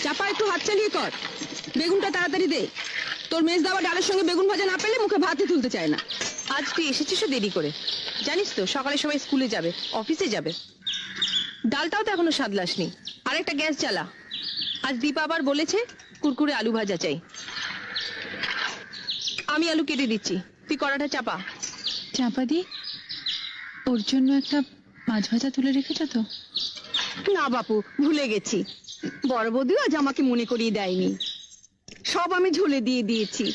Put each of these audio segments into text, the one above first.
চাপা, একটু হাত চালিয়ে কর, বেগুনটা তাড়াতাড়ি দে। তোর মেজ দাওয়া ডালের সঙ্গে বেগুন ভাজা না পেলে মুখে ভাতই তুলতে চায় না। আজ তুই এসেছিস দেরি করে, জানিস তো সকালে সবাই স্কুলে যাবে, অফিসে যাবে। ডালটাও তো এখনো সাদলাসনি। আরেকটা গ্যাস জ্বালা। আজ দীপা আবার বলেছে কুরকুরে আলু ভাজা চাই। আমি আলু কেটে দিচ্ছি, তুই কড়াটা চাপা। চাপা দি, ওর জন্য একটা মাছ ভাজা তুলে রেখেছ তো? না বাপু, ভুলে গেছি। বড় বৌদিও আজ আমাকে মনে করিয়ে দেয়নি। সব আমি ঝুলে দিয়ে দিয়েছি।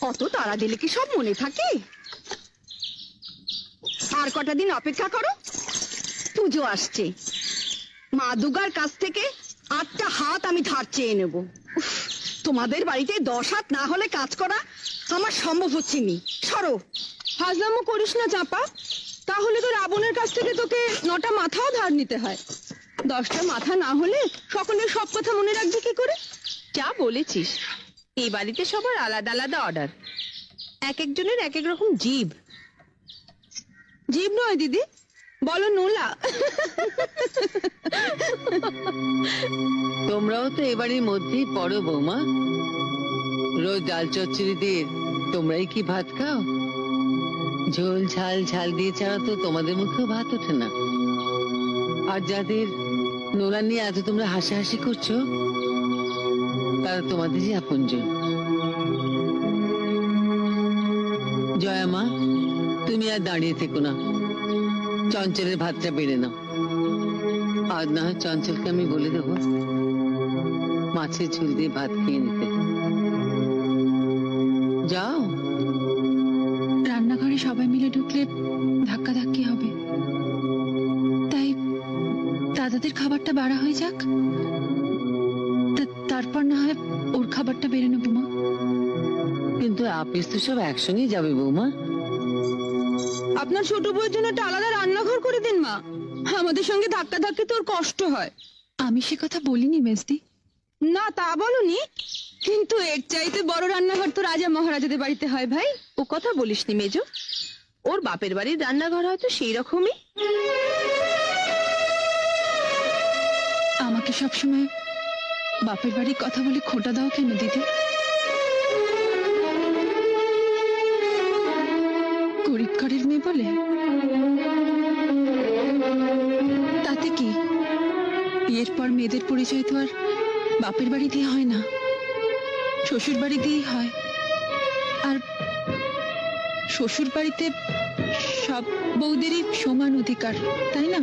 অত তাড়া দিলে কি সব মনে থাকে? আর কটা দিন অপেক্ষা করো, পুজো আসছে। মা দুর্গার কাছ থেকে 8টা হাত আমি ধার চেয়ে নেব। উফ, তোমাদের বাড়িতে 10 হাত না হলে কাজ করা আমার সম্ভব হচ্ছে নি। সরো। হাজলামো করিস না চাপা, তাহলে তো রাবণের কাছ থেকে তোকে 9টা মাথাও ধার নিতে হয়। 10টা মাথা না হলে সকলের সব কথা মনে রাখবি কি করে? যা বলেছিস, এই বাড়িতে সবার আলাদা আলাদা অর্ডার, এক একজনের এক এক রকম জিভ। জীব নয় দিদি, বলো নোলা। তোমরাও তো এবারের মধ্যেই পড়ো বৌমা। রোজ ডাল চচ্চড়ি দিয়ে তোমরাই কি ভাত খাও? ঝোল ঝাল ঝাল দিয়ে ছাড়া তো তোমাদের মুখেও ভাত ওঠে না। আর যাদের নোলা নিয়ে এত তোমরা হাসাহাসি করছো, তারা তোমাদেরই আপনজন। জয়া মা, তুমি আর দাঁড়িয়ে থেকো না, চঞ্চলের ভাতটা বেড়ে নাও। আজ না হয় চঞ্চলকে আমি বলে দেবো মাছের ঝোল দিয়ে ভাত খেয়ে নিতে। যাও। রান্নাঘরে সবাই মিলে ঢুকলে ধাক্কাধাক্কি হবে, তাই দাদাদের খাবারটা বাড়া হয়ে যাক, তারপর না হয় ওর খাবারটা বেড়ে নেবো মা। কিন্তু আপিস তো সব একসঙ্গেই যাবে বৌমা। আপনার ছোট বউয়ের জন্য একটা আলাদা রান্নাঘর করে দিন মা, আমাদের সঙ্গে ধাক্কা ধাক্কি তোর কষ্ট হয়। আমি সে কথা বলিনি মেজদি। না তা বলনি, কিন্তু এর চাইতে বড় রান্নাঘর তো রাজা মহারাজাদের বাড়িতে হয় ভাই। ও কথা বলিসনি মেজো, ওর বাপের বাড়ির রান্নাঘর হয়তো সেই রকমই। আমাকে সবসময় বাপের বাড়ির কথা বলে খোটা দাও কেন দিদি? গরিব ঘরের মেয়ে বলে? তাতে কি, বিয়ের পর মেয়েদের পরিচয় তো আর বাপের বাড়ি দিয়ে হয় না, শ্বশুর বাড়ি দিয়েই হয়। আর শ্বশুর বাড়িতে সব বউদেরই সমান অধিকার, তাই না?